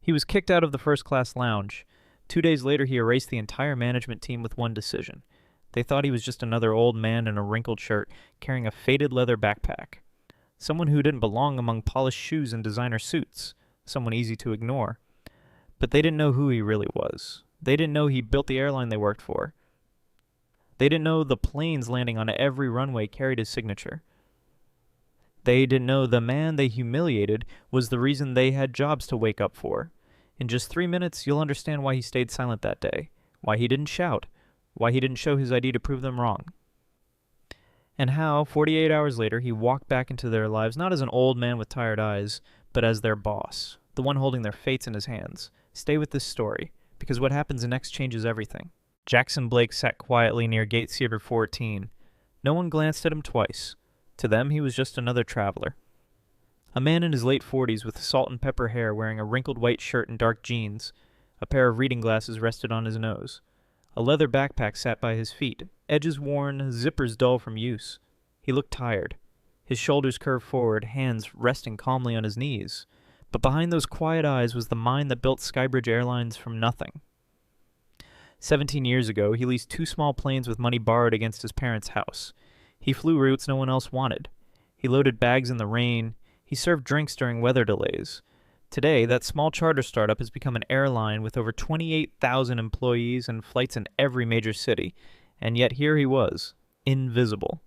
He was kicked out of the first-class lounge. 2 days later, he erased the entire management team with one decision. They thought he was just another old man in a wrinkled shirt, carrying a faded leather backpack. Someone who didn't belong among polished shoes and designer suits. Someone easy to ignore. But they didn't know who he really was. They didn't know he built the airline they worked for. They didn't know the planes landing on every runway carried his signature. They didn't know the man they humiliated was the reason they had jobs to wake up for. In just 3 minutes, you'll understand why he stayed silent that day, why he didn't shout, why he didn't show his ID to prove them wrong, and how, 48 hours later, he walked back into their lives not as an old man with tired eyes, but as their boss, the one holding their fates in his hands. Stay with this story, because what happens next changes everything. Jackson Blake sat quietly near gate Cedar 14. No one glanced at him twice. To them, he was just another traveler. A man in his late 40s with salt and pepper hair wearing a wrinkled white shirt and dark jeans. A pair of reading glasses rested on his nose. A leather backpack sat by his feet, edges worn, zippers dull from use. He looked tired. His shoulders curved forward, hands resting calmly on his knees. But behind those quiet eyes was the mind that built Skybridge Airlines from nothing. 17 years ago, he leased 2 small planes with money borrowed against his parents' house. He flew routes no one else wanted. He loaded bags in the rain. He served drinks during weather delays. Today, that small charter startup has become an airline with over 28,000 employees and flights in every major city. And yet here he was, invisible,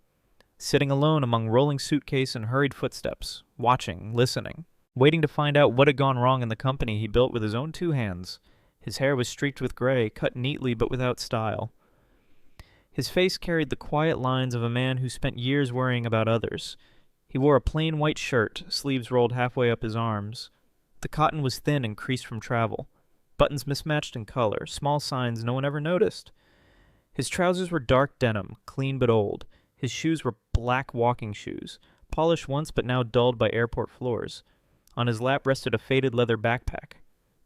sitting alone among rolling suitcase and hurried footsteps, watching, listening, waiting to find out what had gone wrong in the company he built with his own 2 hands. His hair was streaked with gray, cut neatly but without style. His face carried the quiet lines of a man who spent years worrying about others. He wore a plain white shirt, sleeves rolled halfway up his arms. The cotton was thin and creased from travel. Buttons mismatched in color, small signs no one ever noticed. His trousers were dark denim, clean but old. His shoes were black walking shoes, polished once but now dulled by airport floors. On his lap rested a faded leather backpack.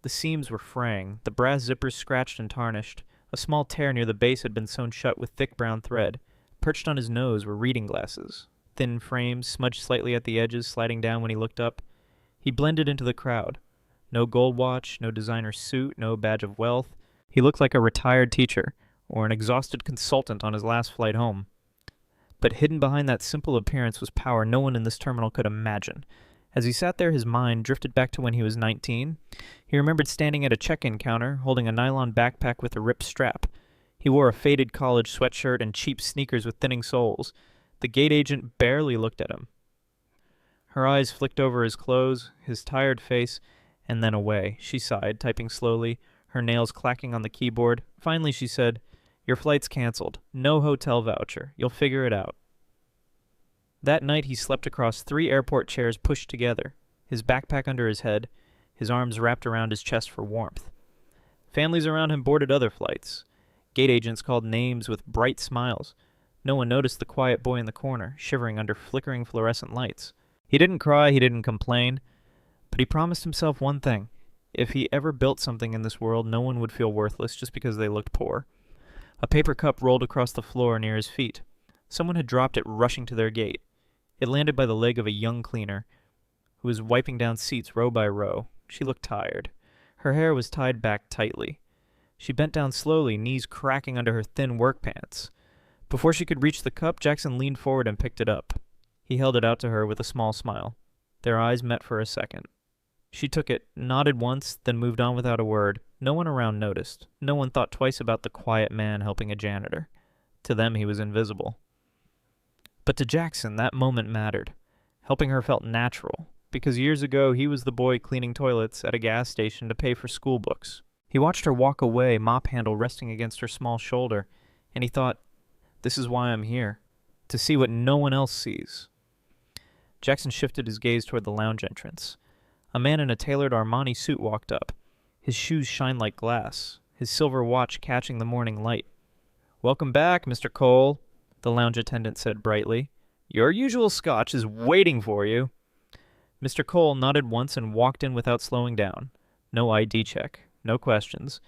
The seams were fraying, the brass zippers scratched and tarnished. A small tear near the base had been sewn shut with thick brown thread. Perched on his nose were reading glasses. Thin frames, smudged slightly at the edges, sliding down when he looked up. He blended into the crowd. No gold watch, no designer suit, no badge of wealth. He looked like a retired teacher, or an exhausted consultant on his last flight home. But hidden behind that simple appearance was power no one in this terminal could imagine. As he sat there, his mind drifted back to when he was 19. He remembered standing at a check-in counter, holding a nylon backpack with a ripped strap. He wore a faded college sweatshirt and cheap sneakers with thinning soles. The gate agent barely looked at him. Her eyes flicked over his clothes, his tired face, and then away. She sighed, typing slowly, her nails clacking on the keyboard. Finally, she said, "Your flight's canceled. No hotel voucher. You'll figure it out." That night, he slept across 3 airport chairs pushed together, his backpack under his head, his arms wrapped around his chest for warmth. Families around him boarded other flights. Gate agents called names with bright smiles. No one noticed the quiet boy in the corner, shivering under flickering fluorescent lights. He didn't cry, he didn't complain, but he promised himself one thing. If he ever built something in this world, no one would feel worthless just because they looked poor. A paper cup rolled across the floor near his feet. Someone had dropped it rushing to their gate. It landed by the leg of a young cleaner, who was wiping down seats row by row. She looked tired. Her hair was tied back tightly. She bent down slowly, knees cracking under her thin work pants. Before she could reach the cup, Jackson leaned forward and picked it up. He held it out to her with a small smile. Their eyes met for a second. She took it, nodded once, then moved on without a word. No one around noticed. No one thought twice about the quiet man helping a janitor. To them, he was invisible. But to Jackson, that moment mattered. Helping her felt natural, because years ago he was the boy cleaning toilets at a gas station to pay for school books. He watched her walk away, mop handle resting against her small shoulder, and he thought, this is why I'm here, to see what no one else sees. Jackson shifted his gaze toward the lounge entrance. A man in a tailored Armani suit walked up. His shoes shined like glass, his silver watch catching the morning light. "Welcome back, Mr. Cole," the lounge attendant said brightly. "Your usual scotch is waiting for you." Mr. Cole nodded once and walked in without slowing down. No ID check, no questions.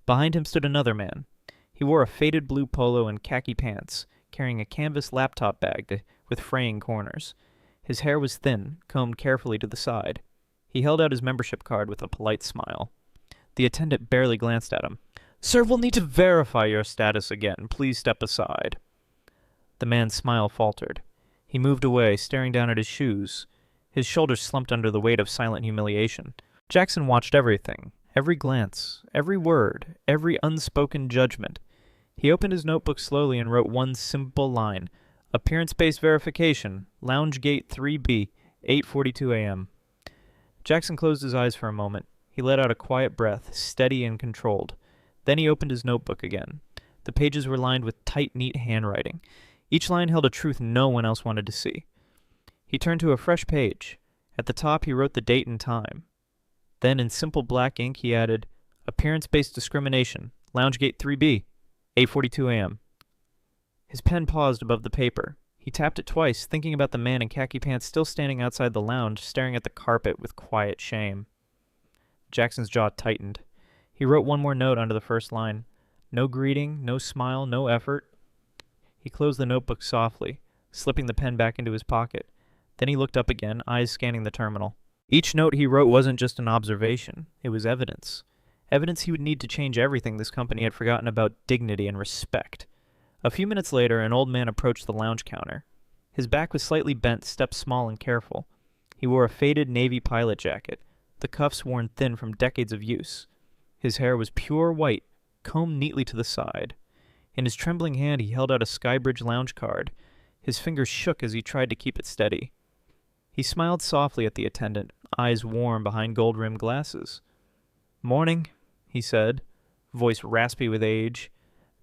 Behind him stood another man. He wore a faded blue polo and khaki pants, carrying a canvas laptop bag with fraying corners. His hair was thin, combed carefully to the side. He held out his membership card with a polite smile. The attendant barely glanced at him. "Sir, we'll need to verify your status again. Please step aside." The man's smile faltered. He moved away, staring down at his shoes. His shoulders slumped under the weight of silent humiliation. Jackson watched everything, every glance, every word, every unspoken judgment. He opened his notebook slowly and wrote one simple line: "Appearance-based verification, Lounge Gate 3B, 8:42 a.m. Jackson closed his eyes for a moment. He let out a quiet breath, steady and controlled. Then he opened his notebook again. The pages were lined with tight, neat handwriting. Each line held a truth no one else wanted to see. He turned to a fresh page. At the top he wrote the date and time. Then in simple black ink he added, "Appearance-based discrimination, Lounge Gate 3B, 8:42 a.m. His pen paused above the paper. He tapped it twice, thinking about the man in khaki pants still standing outside the lounge, staring at the carpet with quiet shame. Jackson's jaw tightened. He wrote one more note under the first line. No greeting, no smile, no effort. He closed the notebook softly, slipping the pen back into his pocket. Then he looked up again, eyes scanning the terminal. Each note he wrote wasn't just an observation. It was evidence. Evidence he would need to change everything this company had forgotten about dignity and respect. A few minutes later, an old man approached the lounge counter. His back was slightly bent, steps small and careful. He wore a faded navy pilot jacket, the cuffs worn thin from decades of use. His hair was pure white, combed neatly to the side. In his trembling hand he held out a Skybridge lounge card. His fingers shook as he tried to keep it steady. He smiled softly at the attendant, eyes warm behind gold-rimmed glasses. "Morning," he said, voice raspy with age.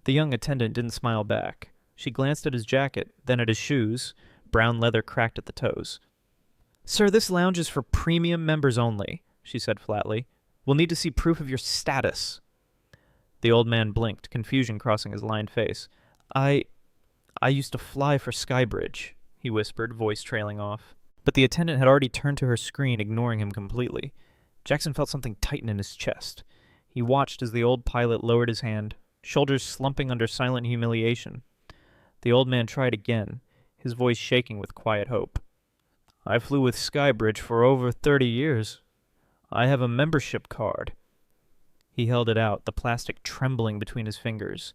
The young attendant didn't smile back. She glanced at his jacket, then at his shoes, brown leather cracked at the toes. "Sir, this lounge is for premium members only," she said flatly. "We'll need to see proof of your status." The old man blinked, confusion crossing his lined face. I used to fly for Skybridge," he whispered, voice trailing off. But the attendant had already turned to her screen, ignoring him completely. Jackson felt something tighten in his chest. He watched as the old pilot lowered his hand, shoulders slumping under silent humiliation. The old man tried again, his voice shaking with quiet hope. "I flew with Skybridge for over 30 years. I have a membership card." He held it out, the plastic trembling between his fingers.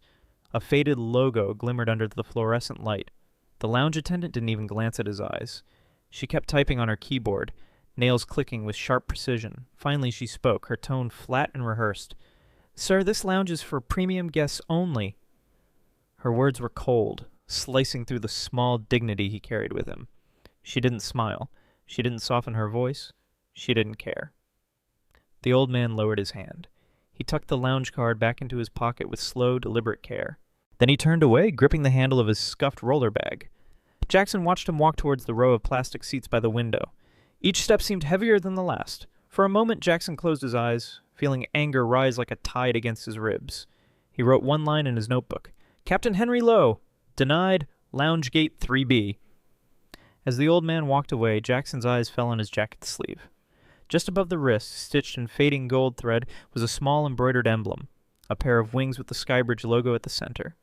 A faded logo glimmered under the fluorescent light. The lounge attendant didn't even glance at his eyes. She kept typing on her keyboard, nails clicking with sharp precision. Finally she spoke, her tone flat and rehearsed. "Sir, this lounge is for premium guests only." Her words were cold, slicing through the small dignity he carried with him. She didn't smile. She didn't soften her voice. She didn't care. The old man lowered his hand. He tucked the lounge card back into his pocket with slow, deliberate care. Then he turned away, gripping the handle of his scuffed roller bag. Jackson watched him walk towards the row of plastic seats by the window. Each step seemed heavier than the last. For a moment, Jackson closed his eyes, feeling anger rise like a tide against his ribs. He wrote one line in his notebook. "Captain Henry Lowe, denied, Lounge Gate 3B. As the old man walked away, Jackson's eyes fell on his jacket sleeve. Just above the wrist, stitched in fading gold thread, was a small embroidered emblem, a pair of wings with the Skybridge logo at the center.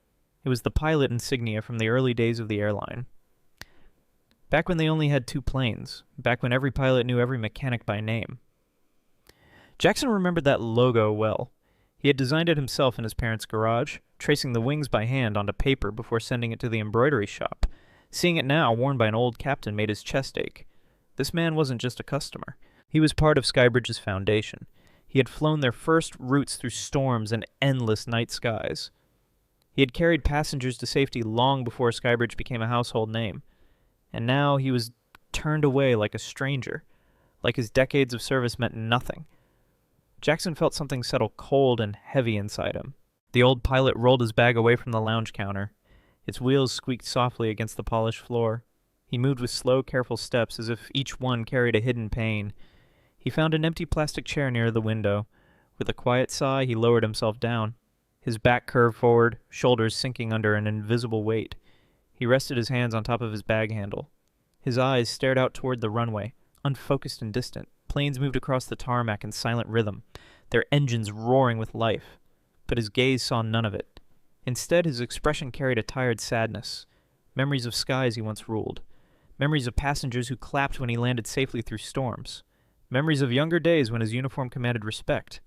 It was the pilot insignia from the early days of the airline. Back when they only had 2 planes, back when every pilot knew every mechanic by name. Jackson remembered that logo well. He had designed it himself in his parents' garage, tracing the wings by hand onto paper before sending it to the embroidery shop. Seeing it now, worn by an old captain, made his chest ache. This man wasn't just a customer. He was part of Skybridge's foundation. He had flown their first routes through storms and endless night skies. He had carried passengers to safety long before Skybridge became a household name. And now he was turned away like a stranger, like his decades of service meant nothing. Jackson felt something settle cold and heavy inside him. The old pilot rolled his bag away from the lounge counter. Its wheels squeaked softly against the polished floor. He moved with slow, careful steps as if each one carried a hidden pain. He found an empty plastic chair near the window. With a quiet sigh, he lowered himself down. His back curved forward, shoulders sinking under an invisible weight. He rested his hands on top of his bag handle. His eyes stared out toward the runway, unfocused and distant. Planes moved across the tarmac in silent rhythm, their engines roaring with life. But his gaze saw none of it. Instead, his expression carried a tired sadness. Memories of skies he once ruled. Memories of passengers who clapped when he landed safely through storms. Memories of younger days when his uniform commanded respect.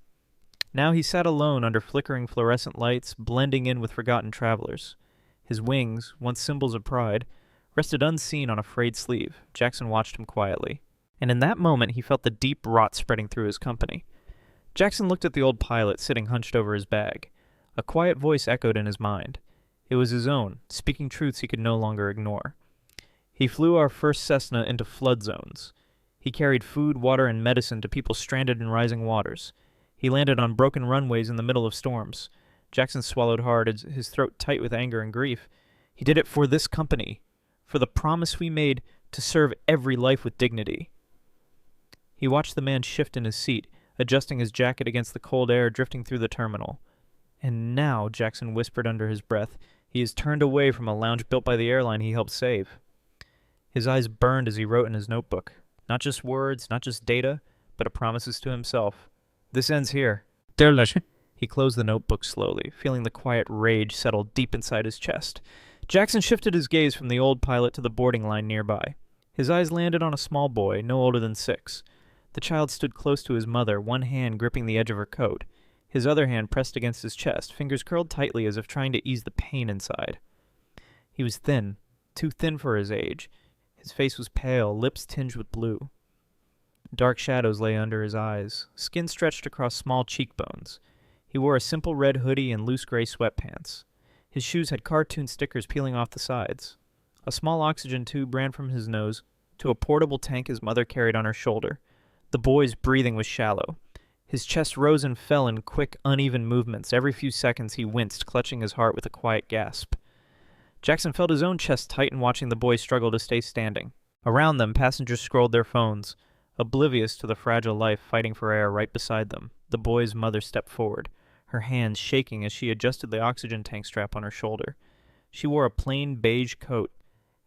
Now he sat alone under flickering fluorescent lights, blending in with forgotten travelers. His wings, once symbols of pride, rested unseen on a frayed sleeve. Jackson watched him quietly. And in that moment he felt the deep rot spreading through his company. Jackson looked at the old pilot sitting hunched over his bag. A quiet voice echoed in his mind. It was his own, speaking truths he could no longer ignore. He flew our first Cessna into flood zones. He carried food, water, and medicine to people stranded in rising waters. He landed on broken runways in the middle of storms. Jackson swallowed hard, his throat tight with anger and grief. He did it for this company, for the promise we made to serve every life with dignity. He watched the man shift in his seat, adjusting his jacket against the cold air drifting through the terminal. And now, Jackson whispered under his breath, he has turned away from a lounge built by the airline he helped save. His eyes burned as he wrote in his notebook. Not just words, not just data, but promises to himself. This ends here. He closed the notebook slowly, feeling the quiet rage settle deep inside his chest. Jackson shifted his gaze from the old pilot to the boarding line nearby. His eyes landed on a small boy, no older than 6. The child stood close to his mother, one hand gripping the edge of her coat. His other hand pressed against his chest, fingers curled tightly as if trying to ease the pain inside. He was thin, too thin for his age. His face was pale, lips tinged with blue. Dark shadows lay under his eyes, skin stretched across small cheekbones. He wore a simple red hoodie and loose gray sweatpants. His shoes had cartoon stickers peeling off the sides. A small oxygen tube ran from his nose to a portable tank his mother carried on her shoulder. The boy's breathing was shallow. His chest rose and fell in quick, uneven movements. Every few seconds he winced, clutching his heart with a quiet gasp. Jackson felt his own chest tighten watching the boy struggle to stay standing. Around them, passengers scrolled their phones, oblivious to the fragile life fighting for air right beside them. The boy's mother stepped forward, her hands shaking as she adjusted the oxygen tank strap on her shoulder. She wore a plain beige coat,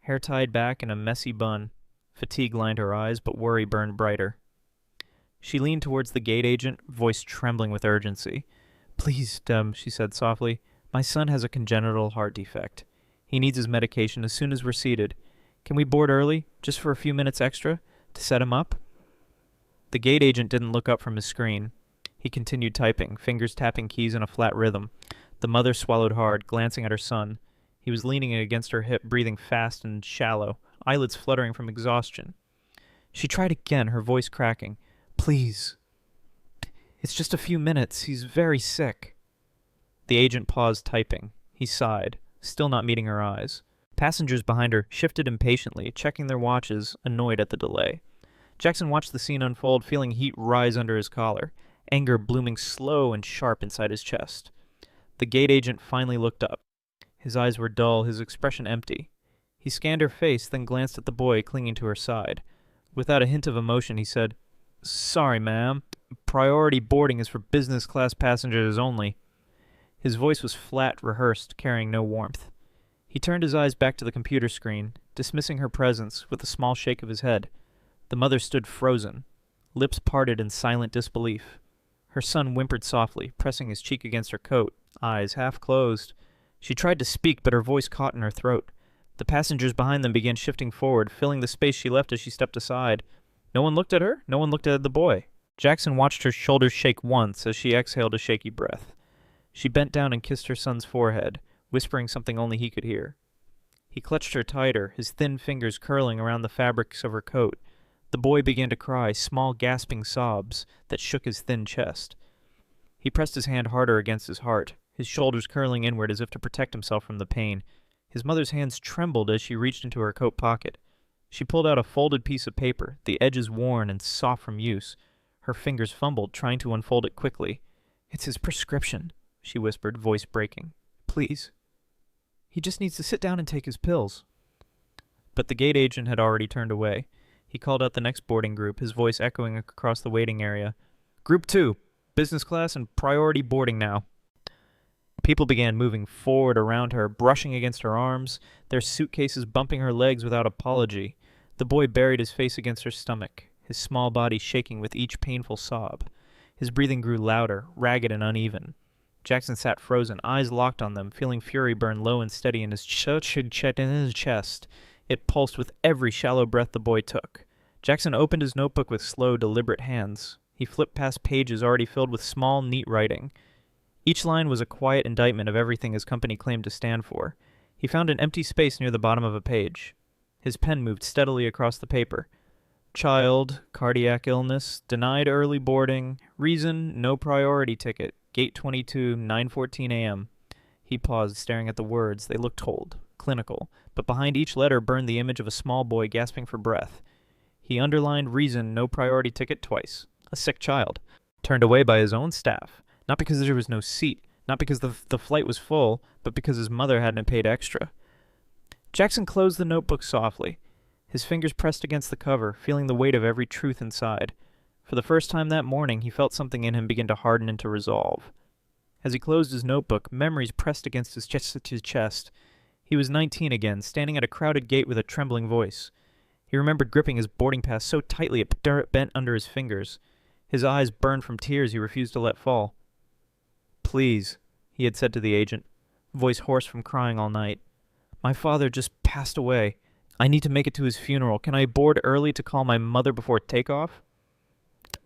hair tied back in a messy bun. Fatigue lined her eyes, but worry burned brighter. She leaned towards the gate agent, voice trembling with urgency. "Please, she said softly, "my son has a congenital heart defect. He needs his medication as soon as we're seated. Can we board early, just for a few minutes extra, to set him up?" The gate agent didn't look up from his screen. He continued typing, fingers tapping keys in a flat rhythm. The mother swallowed hard, glancing at her son. He was leaning against her hip, breathing fast and shallow, eyelids fluttering from exhaustion. She tried again, her voice cracking. "Please. It's just a few minutes. He's very sick." The agent paused typing. He sighed, still not meeting her eyes. Passengers behind her shifted impatiently, checking their watches, annoyed at the delay. Jackson watched the scene unfold, feeling heat rise under his collar, anger blooming slow and sharp inside his chest. The gate agent finally looked up. His eyes were dull, his expression empty. He scanned her face, then glanced at the boy clinging to her side. Without a hint of emotion, he said, "Sorry, ma'am. Priority boarding is for business class passengers only." His voice was flat, rehearsed, carrying no warmth. He turned his eyes back to the computer screen, dismissing her presence with a small shake of his head. The mother stood frozen, lips parted in silent disbelief. Her son whimpered softly, pressing his cheek against her coat, eyes half closed. She tried to speak, but her voice caught in her throat. The passengers behind them began shifting forward, filling the space she left as she stepped aside. No one looked at her, no one looked at the boy. Jackson watched her shoulders shake once as she exhaled a shaky breath. She bent down and kissed her son's forehead, whispering something only he could hear. He clutched her tighter, his thin fingers curling around the fabrics of her coat. The boy began to cry, small gasping sobs that shook his thin chest. He pressed his hand harder against his heart, his shoulders curling inward as if to protect himself from the pain. His mother's hands trembled as she reached into her coat pocket. She pulled out a folded piece of paper, the edges worn and soft from use. Her fingers fumbled, trying to unfold it quickly. "It's his prescription," she whispered, voice breaking. "Please. He just needs to sit down and take his pills." But the gate agent had already turned away. He called out the next boarding group, his voice echoing across the waiting area. "Group 2, business class and priority boarding now." People began moving forward around her, brushing against her arms, their suitcases bumping her legs without apology. The boy buried his face against her stomach, his small body shaking with each painful sob. His breathing grew louder, ragged and uneven. Jackson sat frozen, eyes locked on them, feeling fury burn low and steady in his chest. It pulsed with every shallow breath the boy took. Jackson opened his notebook with slow, deliberate hands. He flipped past pages already filled with small, neat writing. Each line was a quiet indictment of everything his company claimed to stand for. He found an empty space near the bottom of a page. His pen moved steadily across the paper. Child, cardiac illness, denied early boarding, reason, no priority ticket, gate 22, 9:14 a.m. He paused, staring at the words. They looked cold, clinical, but behind each letter burned the image of a small boy gasping for breath. He underlined reason, no priority ticket twice. A sick child. Turned away by his own staff. Not because there was no seat, not because the flight was full, but because his mother hadn't paid extra. Jackson closed the notebook softly. His fingers pressed against the cover, feeling the weight of every truth inside. For the first time that morning, he felt something in him begin to harden into resolve. As he closed his notebook, memories pressed against his chest. He was 19 again, standing at a crowded gate with a trembling voice. He remembered gripping his boarding pass so tightly it bent under his fingers. His eyes burned from tears he refused to let fall. "Please," he had said to the agent, voice hoarse from crying all night. "My father just passed away. I need to make it to his funeral. Can I board early to call my mother before takeoff?"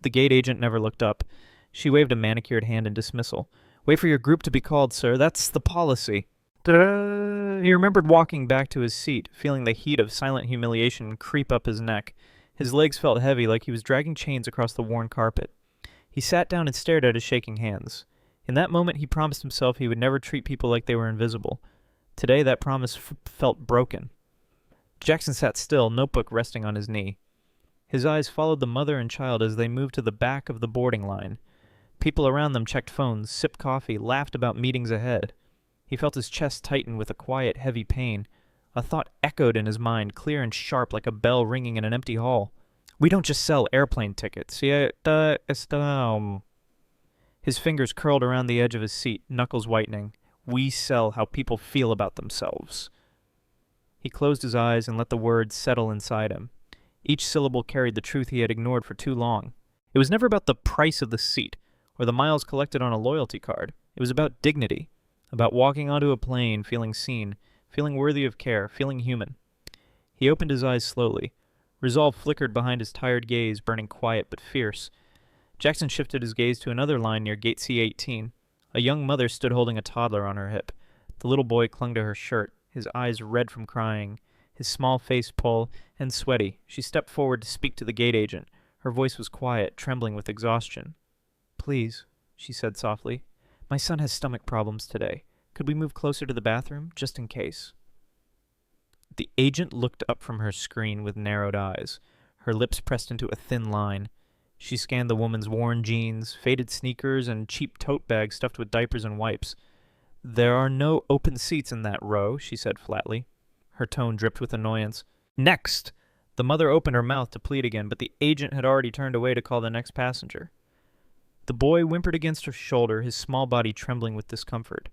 The gate agent never looked up. She waved a manicured hand in dismissal. "Wait for your group to be called, sir. That's the policy." Da-da! He remembered walking back to his seat, feeling the heat of silent humiliation creep up his neck. His legs felt heavy, like he was dragging chains across the worn carpet. He sat down and stared at his shaking hands. In that moment, he promised himself he would never treat people like they were invisible. Today, that promise felt broken. Jackson sat still, notebook resting on his knee. His eyes followed the mother and child as they moved to the back of the boarding line. People around them checked phones, sipped coffee, laughed about meetings ahead. He felt his chest tighten with a quiet, heavy pain. A thought echoed in his mind, clear and sharp like a bell ringing in an empty hall. "We don't just sell airplane tickets. His fingers curled around the edge of his seat, knuckles whitening. "We sell how people feel about themselves." He closed his eyes and let the words settle inside him. Each syllable carried the truth he had ignored for too long. It was never about the price of the seat, or the miles collected on a loyalty card. It was about dignity, about walking onto a plane, feeling seen, feeling worthy of care, feeling human. He opened his eyes slowly. Resolve flickered behind his tired gaze, burning quiet but fierce. Jackson shifted his gaze to another line near gate C-18. A young mother stood holding a toddler on her hip. The little boy clung to her shirt, his eyes red from crying, his small face pale and sweaty. She stepped forward to speak to the gate agent. Her voice was quiet, trembling with exhaustion. "Please," she said softly. "My son has stomach problems today. Could we move closer to the bathroom, just in case?" The agent looked up from her screen with narrowed eyes, her lips pressed into a thin line. She scanned the woman's worn jeans, faded sneakers, and cheap tote bag stuffed with diapers and wipes. "There are no open seats in that row," she said flatly. Her tone dripped with annoyance. "Next!" The mother opened her mouth to plead again, but the agent had already turned away to call the next passenger. The boy whimpered against her shoulder, his small body trembling with discomfort.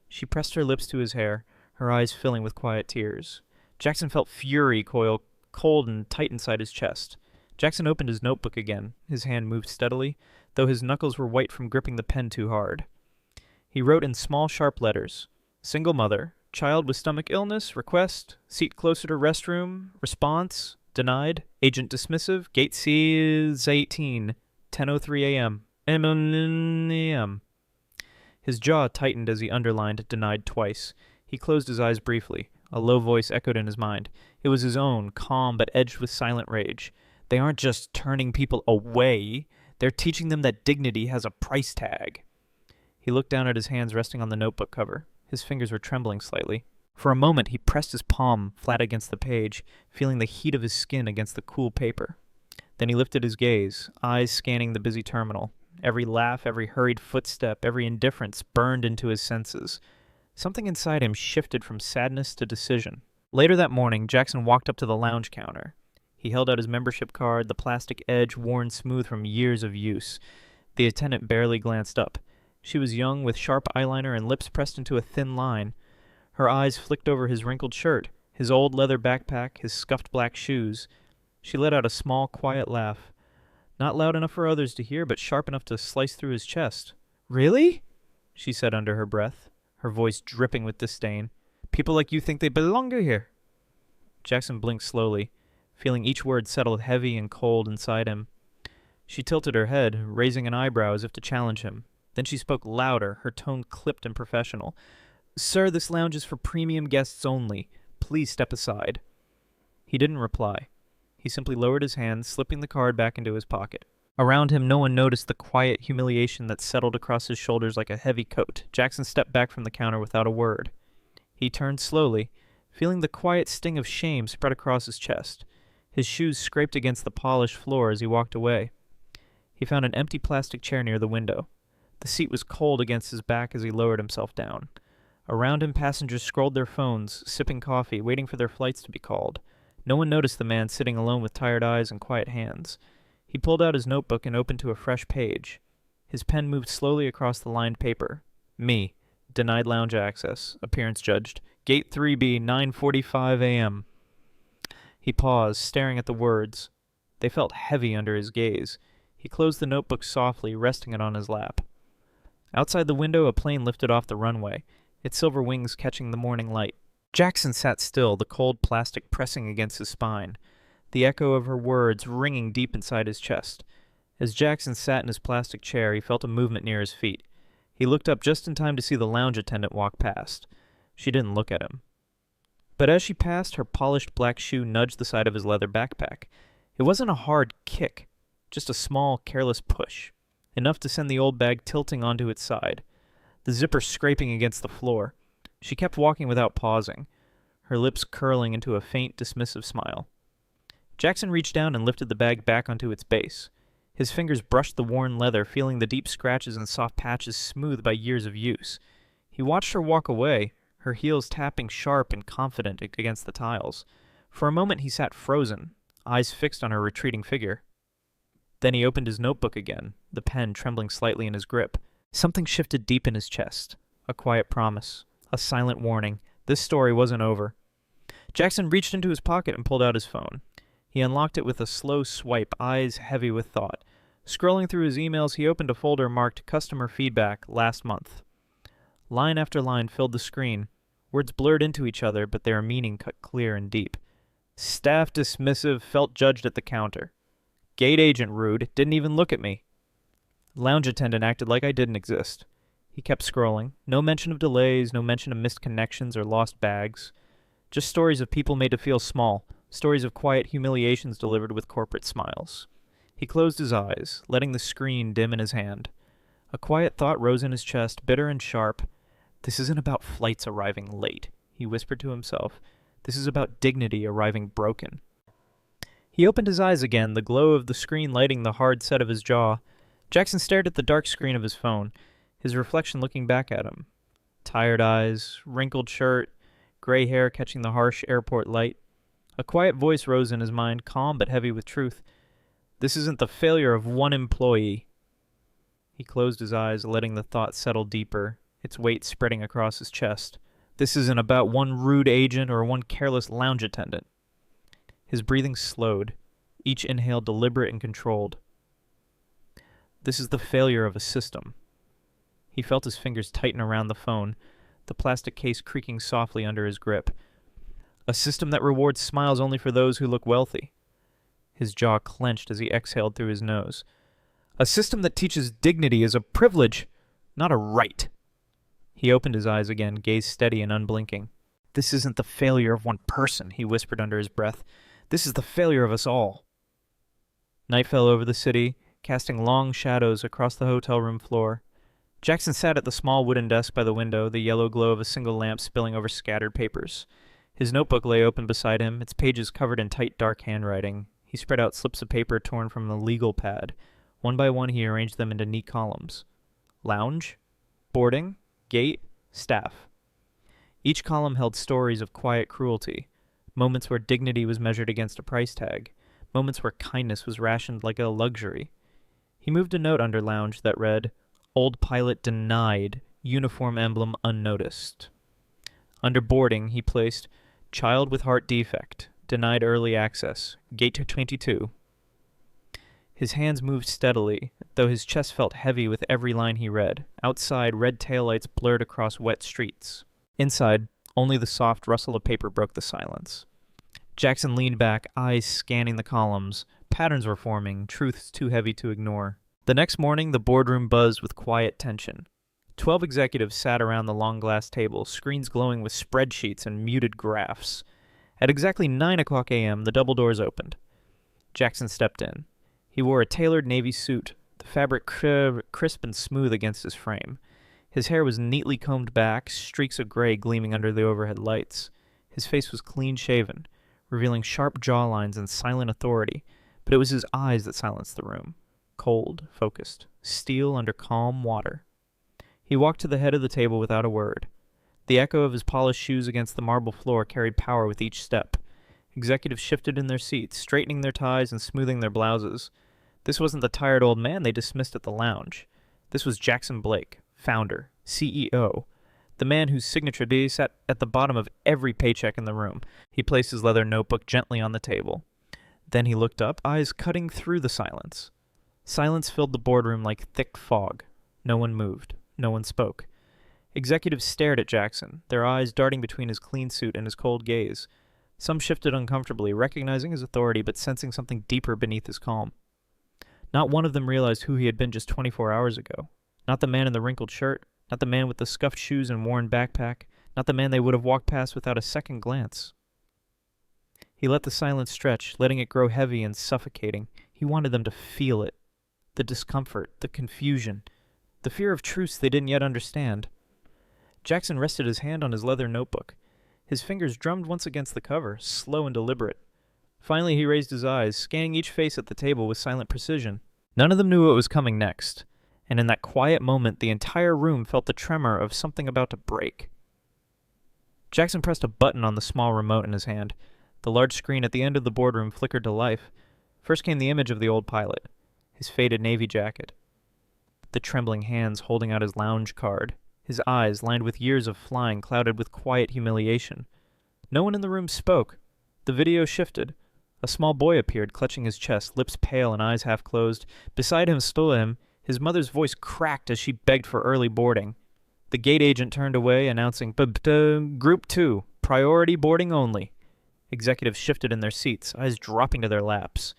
She pressed her lips to his hair, her eyes filling with quiet tears. Jackson felt fury coil cold and tight inside his chest. Jackson opened his notebook again. His hand moved steadily, though his knuckles were white from gripping the pen too hard. He wrote in small, sharp letters, "Single mother, child with stomach illness, request, seat closer to restroom, response, denied, agent dismissive, gate C is 18, 10:03 a.m. M.M. His jaw tightened as he underlined denied twice. He closed his eyes briefly. A low voice echoed in his mind. It was his own, calm but edged with silent rage. "They aren't just turning people away. They're teaching them that dignity has a price tag." He looked down at his hands resting on the notebook cover. His fingers were trembling slightly. For a moment, he pressed his palm flat against the page, feeling the heat of his skin against the cool paper. Then he lifted his gaze, eyes scanning the busy terminal. Every laugh, every hurried footstep, every indifference burned into his senses. Something inside him shifted from sadness to decision. Later that morning, Jackson walked up to the lounge counter. He held out his membership card, the plastic edge worn smooth from years of use. The attendant barely glanced up. She was young, with sharp eyeliner and lips pressed into a thin line. Her eyes flicked over his wrinkled shirt, his old leather backpack, his scuffed black shoes. She let out a small, quiet laugh. Not loud enough for others to hear, but sharp enough to slice through his chest. "Really?" she said under her breath, her voice dripping with disdain. "People like you think they belong here." Jackson blinked slowly, feeling each word settle heavy and cold inside him. She tilted her head, raising an eyebrow as if to challenge him. Then she spoke louder, her tone clipped and professional. "Sir, this lounge is for premium guests only. Please step aside." He didn't reply. He simply lowered his hand, slipping the card back into his pocket. Around him, no one noticed the quiet humiliation that settled across his shoulders like a heavy coat. Jackson stepped back from the counter without a word. He turned slowly, feeling the quiet sting of shame spread across his chest. His shoes scraped against the polished floor as he walked away. He found an empty plastic chair near the window. The seat was cold against his back as he lowered himself down. Around him, passengers scrolled their phones, sipping coffee, waiting for their flights to be called. No one noticed the man sitting alone with tired eyes and quiet hands. He pulled out his notebook and opened to a fresh page. His pen moved slowly across the lined paper. Me. Denied lounge access. Appearance judged. Gate 3B, 9:45 a.m. He paused, staring at the words. They felt heavy under his gaze. He closed the notebook softly, resting it on his lap. Outside the window, a plane lifted off the runway, its silver wings catching the morning light. Jackson sat still, the cold plastic pressing against his spine, the echo of her words ringing deep inside his chest. As Jackson sat in his plastic chair, he felt a movement near his feet. He looked up just in time to see the lounge attendant walk past. She didn't look at him. But as she passed, her polished black shoe nudged the side of his leather backpack. It wasn't a hard kick, just a small, careless push, enough to send the old bag tilting onto its side, the zipper scraping against the floor. She kept walking without pausing, her lips curling into a faint, dismissive smile. Jackson reached down and lifted the bag back onto its base. His fingers brushed the worn leather, feeling the deep scratches and soft patches smoothed by years of use. He watched her walk away, her heels tapping sharp and confident against the tiles. For a moment he sat frozen, eyes fixed on her retreating figure. Then he opened his notebook again, the pen trembling slightly in his grip. Something shifted deep in his chest. A quiet promise. A silent warning. This story wasn't over. Jackson reached into his pocket and pulled out his phone. He unlocked it with a slow swipe, eyes heavy with thought. Scrolling through his emails, he opened a folder marked Customer Feedback last month. Line after line filled the screen. Words blurred into each other, but their meaning cut clear and deep. Staff dismissive, felt judged at the counter. Gate agent rude, didn't even look at me. Lounge attendant acted like I didn't exist. He kept scrolling. No mention of delays, no mention of missed connections or lost bags. Just stories of people made to feel small, stories of quiet humiliations delivered with corporate smiles. He closed his eyes, letting the screen dim in his hand. A quiet thought rose in his chest, bitter and sharp. This isn't about flights arriving late, he whispered to himself. This is about dignity arriving broken. He opened his eyes again, the glow of the screen lighting the hard set of his jaw. Jackson stared at the dark screen of his phone, his reflection looking back at him. Tired eyes, wrinkled shirt, gray hair catching the harsh airport light. A quiet voice rose in his mind, calm but heavy with truth. This isn't the failure of one employee. He closed his eyes, letting the thought settle deeper, its weight spreading across his chest. This isn't about one rude agent or one careless lounge attendant. His breathing slowed, each inhale deliberate and controlled. This is the failure of a system. He felt his fingers tighten around the phone, the plastic case creaking softly under his grip. A system that rewards smiles only for those who look wealthy. His jaw clenched as he exhaled through his nose. A system that teaches dignity is a privilege, not a right. He opened his eyes again, gaze steady and unblinking. This isn't the failure of one person, he whispered under his breath. This is the failure of us all. Night fell over the city, casting long shadows across the hotel room floor. Jackson sat at the small wooden desk by the window, the yellow glow of a single lamp spilling over scattered papers. His notebook lay open beside him, its pages covered in tight, dark handwriting. He spread out slips of paper torn from the legal pad. One by one, he arranged them into neat columns. Lounge, boarding, gate, staff. Each column held stories of quiet cruelty, moments where dignity was measured against a price tag, moments where kindness was rationed like a luxury. He moved a note under lounge that read, Old pilot denied, uniform emblem unnoticed. Under boarding, he placed, Child with heart defect, denied early access, gate to 22. His hands moved steadily, though his chest felt heavy with every line he read. Outside, red taillights blurred across wet streets. Inside, only the soft rustle of paper broke the silence. Jackson leaned back, eyes scanning the columns, Patterns were forming, truths too heavy to ignore. The next morning, the boardroom buzzed with quiet tension. 12 executives sat around the long glass table, screens glowing with spreadsheets and muted graphs. At exactly 9 o'clock a.m., the double doors opened. Jackson stepped in. He wore a tailored navy suit, the fabric crisp and smooth against his frame. His hair was neatly combed back, streaks of gray gleaming under the overhead lights. His face was clean-shaven, revealing sharp jawlines and silent authority, but it was his eyes that silenced the room. Cold, focused, steel under calm water. He walked to the head of the table without a word. The echo of his polished shoes against the marble floor carried power with each step. Executives shifted in their seats, straightening their ties and smoothing their blouses. This wasn't the tired old man they dismissed at the lounge. This was Jackson Blake, founder, CEO, the man whose signature sat at the bottom of every paycheck in the room. He placed his leather notebook gently on the table. Then he looked up, eyes cutting through the silence. Silence filled the boardroom like thick fog. No one moved. No one spoke. Executives stared at Jackson, their eyes darting between his clean suit and his cold gaze. Some shifted uncomfortably, recognizing his authority but sensing something deeper beneath his calm. Not one of them realized who he had been just 24 hours ago. Not the man in the wrinkled shirt, not the man with the scuffed shoes and worn backpack, not the man they would have walked past without a second glance. He let the silence stretch, letting it grow heavy and suffocating. He wanted them to feel it. The discomfort, the confusion, the fear of truths they didn't yet understand. Jackson rested his hand on his leather notebook. His fingers drummed once against the cover, slow and deliberate. Finally he raised his eyes, scanning each face at the table with silent precision. None of them knew what was coming next, and in that quiet moment the entire room felt the tremor of something about to break. Jackson pressed a button on the small remote in his hand. The large screen at the end of the boardroom flickered to life. First came the image of the old pilot, his faded navy jacket, the trembling hands holding out his lounge card, his eyes, lined with years of flying, clouded with quiet humiliation. No one in the room spoke. The video shifted. A small boy appeared, clutching his chest, lips pale and eyes half closed. Beside him, his mother's voice cracked as she begged for early boarding. The gate agent turned away, announcing, Group 2, priority boarding only. Executives shifted in their seats, eyes dropping to their laps.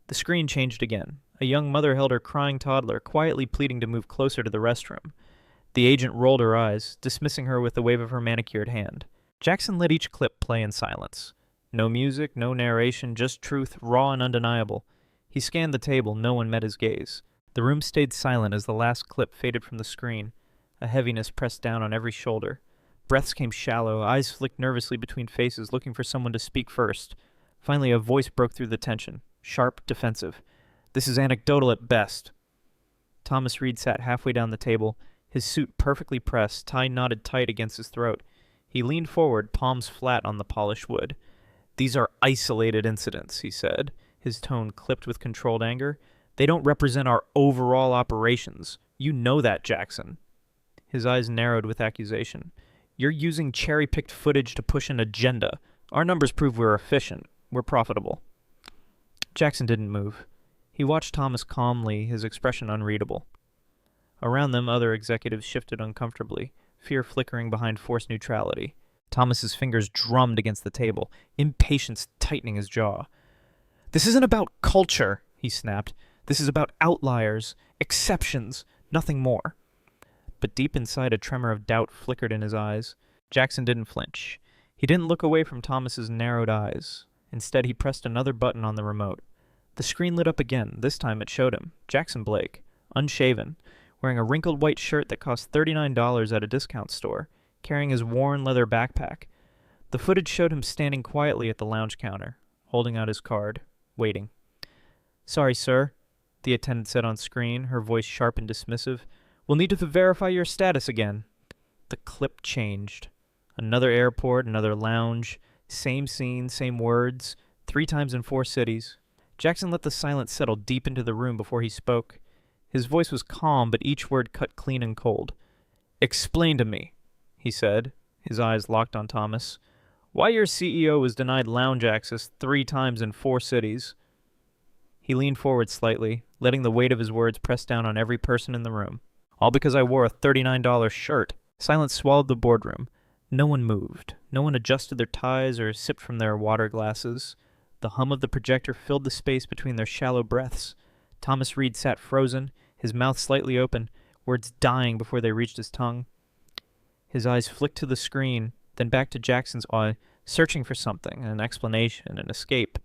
The screen changed again. A young mother held her crying toddler, quietly pleading to move closer to the restroom. The agent rolled her eyes, dismissing her with a wave of her manicured hand. Jackson let each clip play in silence. No music, no narration, just truth, raw and undeniable. He scanned the table, no one met his gaze. The room stayed silent as the last clip faded from the screen. A heaviness pressed down on every shoulder. Breaths came shallow, eyes flicked nervously between faces, looking for someone to speak first. Finally, a voice broke through the tension, sharp, defensive. "This is anecdotal at best." Thomas Reed sat halfway down the table, his suit perfectly pressed, tie knotted tight against his throat. He leaned forward, palms flat on the polished wood. "These are isolated incidents," he said, his tone clipped with controlled anger. "They don't represent our overall operations. You know that, Jackson." His eyes narrowed with accusation. "You're using cherry-picked footage to push an agenda. Our numbers prove we're efficient. We're profitable." Jackson didn't move. He watched Thomas calmly, his expression unreadable. Around them, other executives shifted uncomfortably, fear flickering behind forced neutrality. Thomas's fingers drummed against the table, impatience tightening his jaw. "This isn't about culture," he snapped. "This is about outliers, exceptions, nothing more." But deep inside, a tremor of doubt flickered in his eyes. Jackson didn't flinch. He didn't look away from Thomas's narrowed eyes. Instead, he pressed another button on the remote. The screen lit up again. This time it showed him, Jackson Blake, unshaven, wearing a wrinkled white shirt that cost $39 at a discount store, carrying his worn leather backpack. The footage showed him standing quietly at the lounge counter, holding out his card, waiting. "Sorry, sir," the attendant said on screen, her voice sharp and dismissive. "We'll need to verify your status again." The clip changed. Another airport, another lounge, same scene, same words, 3 times in 4 cities. Jackson let the silence settle deep into the room before he spoke. His voice was calm, but each word cut clean and cold. "Explain to me," he said, his eyes locked on Thomas, "why your CEO was denied lounge access 3 times in 4 cities. He leaned forward slightly, letting the weight of his words press down on every person in the room. "All because I wore a $39 shirt." Silence swallowed the boardroom. No one moved. No one adjusted their ties or sipped from their water glasses. The hum of the projector filled the space between their shallow breaths. Thomas Reed sat frozen, his mouth slightly open, words dying before they reached his tongue. His eyes flicked to the screen, then back to Jackson's eye, searching for something, an explanation, an escape.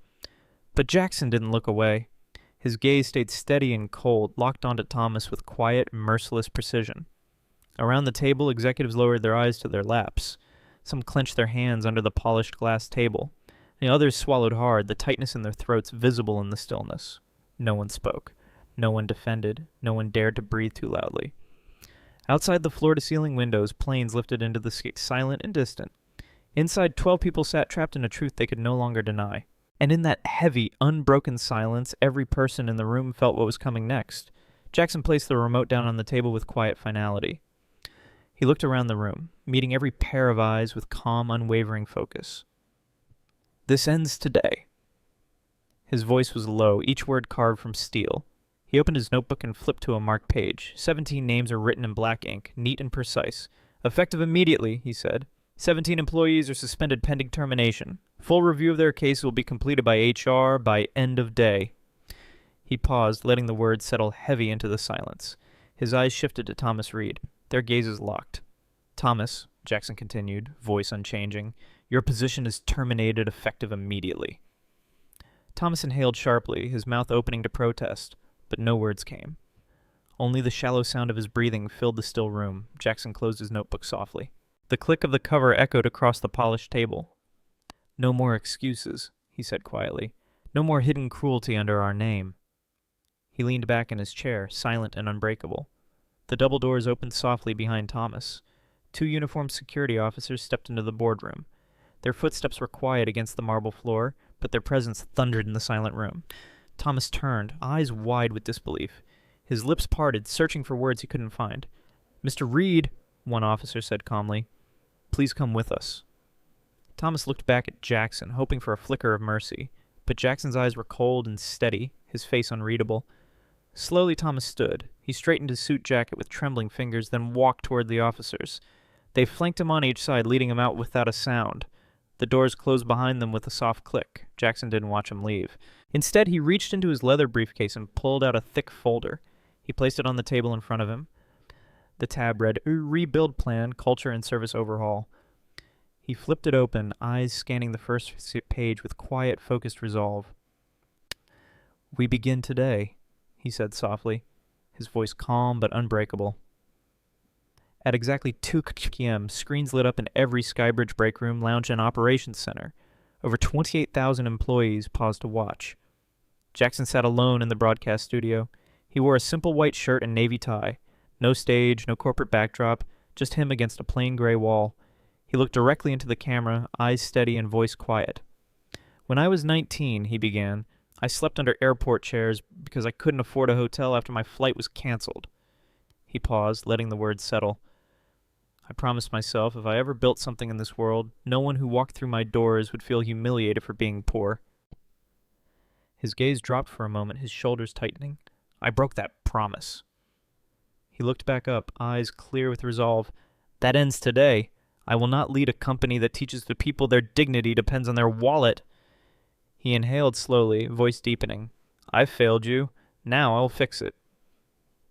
But Jackson didn't look away. His gaze stayed steady and cold, locked onto Thomas with quiet, merciless precision. Around the table, executives lowered their eyes to their laps. Some clenched their hands under the polished glass table. The others swallowed hard, the tightness in their throats visible in the stillness. No one spoke. No one defended. No one dared to breathe too loudly. Outside the floor-to-ceiling windows, planes lifted into the sky, silent and distant. Inside, 12 people sat trapped in a truth they could no longer deny. And in that heavy, unbroken silence, every person in the room felt what was coming next. Jackson placed the remote down on the table with quiet finality. He looked around the room, meeting every pair of eyes with calm, unwavering focus. "This ends today." His voice was low, each word carved from steel. He opened his notebook and flipped to a marked page. 17 names are written in black ink, neat and precise. "Effective immediately," he said. 17 employees are suspended pending termination. Full review of their case will be completed by HR by end of day." He paused, letting the words settle heavy into the silence. His eyes shifted to Thomas Reed. Their gazes locked. "Thomas," Jackson continued, voice unchanging, "your position is terminated effective immediately." Thomas inhaled sharply, his mouth opening to protest, but no words came. Only the shallow sound of his breathing filled the still room. Jackson closed his notebook softly. The click of the cover echoed across the polished table. "No more excuses," he said quietly. "No more hidden cruelty under our name." He leaned back in his chair, silent and unbreakable. The double doors opened softly behind Thomas. 2 uniformed security officers stepped into the boardroom. Their footsteps were quiet against the marble floor, but their presence thundered in the silent room. Thomas turned, eyes wide with disbelief. His lips parted, searching for words he couldn't find. "Mr. Reed," one officer said calmly, "please come with us." Thomas looked back at Jackson, hoping for a flicker of mercy, but Jackson's eyes were cold and steady, his face unreadable. Slowly Thomas stood. He straightened his suit jacket with trembling fingers, then walked toward the officers. They flanked him on each side, leading him out without a sound. The doors closed behind them with a soft click. Jackson didn't watch him leave. Instead, he reached into his leather briefcase and pulled out a thick folder. He placed it on the table in front of him. The tab read, "Rebuild Plan, Culture and Service Overhaul." He flipped it open, eyes scanning the first page with quiet, focused resolve. "We begin today," he said softly, his voice calm but unbreakable. At exactly 2 p.m., screens lit up in every Skybridge break room, lounge, and operations center. Over 28,000 employees paused to watch. Jackson sat alone in the broadcast studio. He wore a simple white shirt and navy tie. No stage, no corporate backdrop, just him against a plain gray wall. He looked directly into the camera, eyes steady and voice quiet. "When I was 19, he began, "I slept under airport chairs because I couldn't afford a hotel after my flight was canceled." He paused, letting the words settle. "I promised myself if I ever built something in this world, no one who walked through my doors would feel humiliated for being poor." His gaze dropped for a moment, his shoulders tightening. "I broke that promise." He looked back up, eyes clear with resolve. "That ends today. I will not lead a company that teaches the people their dignity depends on their wallet." He inhaled slowly, voice deepening. "I've failed you. Now I'll fix it."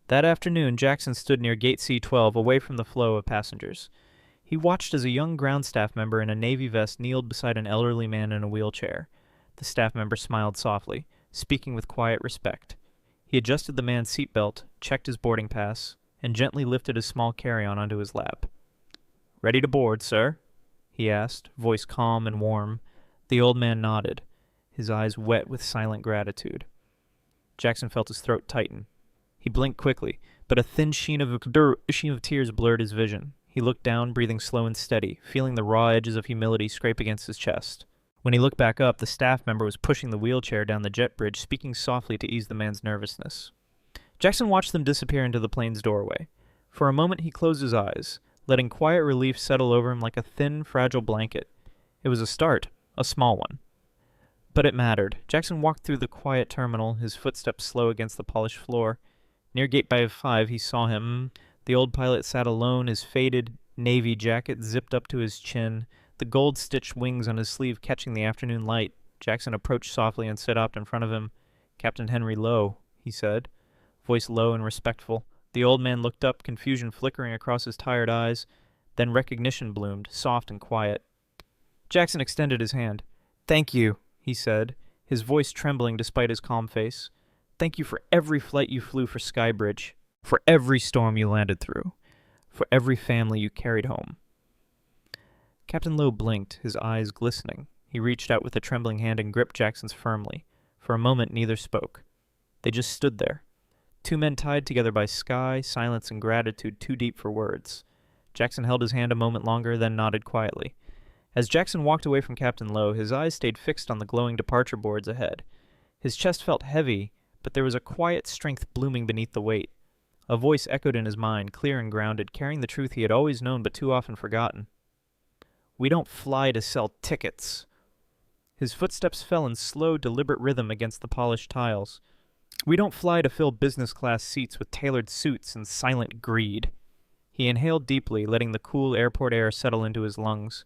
That afternoon, Jackson stood near Gate C-12, away from the flow of passengers. He watched as a young ground staff member in a navy vest kneeled beside an elderly man in a wheelchair. The staff member smiled softly, speaking with quiet respect. He adjusted the man's seatbelt, checked his boarding pass, and gently lifted his small carry-on onto his lap. "Ready to board, sir?" he asked, voice calm and warm. The old man nodded, his eyes wet with silent gratitude. Jackson felt his throat tighten. He blinked quickly, but a thin sheen of tears blurred his vision. He looked down, breathing slow and steady, feeling the raw edges of humility scrape against his chest. When he looked back up, the staff member was pushing the wheelchair down the jet bridge, speaking softly to ease the man's nervousness. Jackson watched them disappear into the plane's doorway. For a moment he closed his eyes, letting quiet relief settle over him like a thin, fragile blanket. It was a start, a small one. But it mattered. Jackson walked through the quiet terminal, his footsteps slow against the polished floor. Near Gate 5 he saw him. The old pilot sat alone, his faded navy jacket zipped up to his chin, the gold-stitched wings on his sleeve catching the afternoon light. Jackson approached softly and stood up in front of him. "Captain Henry Lowe," he said, voice low and respectful. The old man looked up, confusion flickering across his tired eyes. Then recognition bloomed, soft and quiet. Jackson extended his hand. "Thank you," he said, his voice trembling despite his calm face. "Thank you for every flight you flew for Skybridge, for every storm you landed through, for every family you carried home." Captain Lowe blinked, his eyes glistening. He reached out with a trembling hand and gripped Jackson's firmly. For a moment, neither spoke. They just stood there. Two men tied together by sky, silence, and gratitude too deep for words. Jackson held his hand a moment longer, then nodded quietly. As Jackson walked away from Captain Lowe, his eyes stayed fixed on the glowing departure boards ahead. His chest felt heavy, but there was a quiet strength blooming beneath the weight. A voice echoed in his mind, clear and grounded, carrying the truth he had always known but too often forgotten. "We don't fly to sell tickets." His footsteps fell in slow, deliberate rhythm against the polished tiles. "We don't fly to fill business-class seats with tailored suits and silent greed." He inhaled deeply, letting the cool airport air settle into his lungs.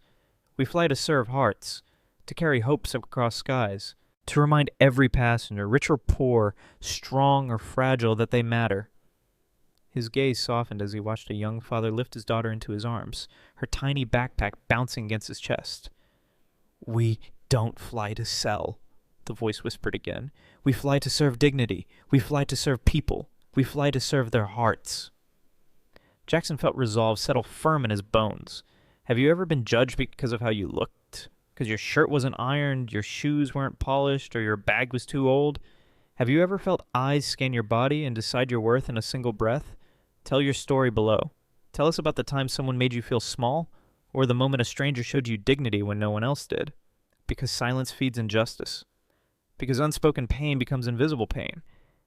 "We fly to serve hearts, to carry hopes across skies, to remind every passenger, rich or poor, strong or fragile, that they matter." His gaze softened as he watched a young father lift his daughter into his arms, her tiny backpack bouncing against his chest. "We don't fly to sell," the voice whispered again. "We fly to serve dignity. We fly to serve people. We fly to serve their hearts." Jackson felt resolve settle firm in his bones. Have you ever been judged because of how you looked? Because your shirt wasn't ironed, your shoes weren't polished, or your bag was too old? Have you ever felt eyes scan your body and decide your worth in a single breath? Tell your story below. Tell us about the time someone made you feel small, or the moment a stranger showed you dignity when no one else did. Because silence feeds injustice. Because unspoken pain becomes invisible pain,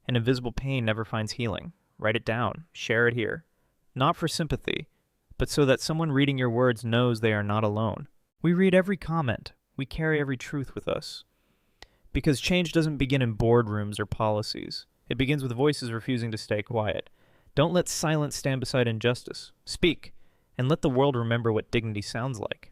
and invisible pain never finds healing. Write it down. Share it here. Not for sympathy, but so that someone reading your words knows they are not alone. We read every comment. We carry every truth with us. Because change doesn't begin in boardrooms or policies. It begins with voices refusing to stay quiet. Don't let silence stand beside injustice. Speak, and let the world remember what dignity sounds like.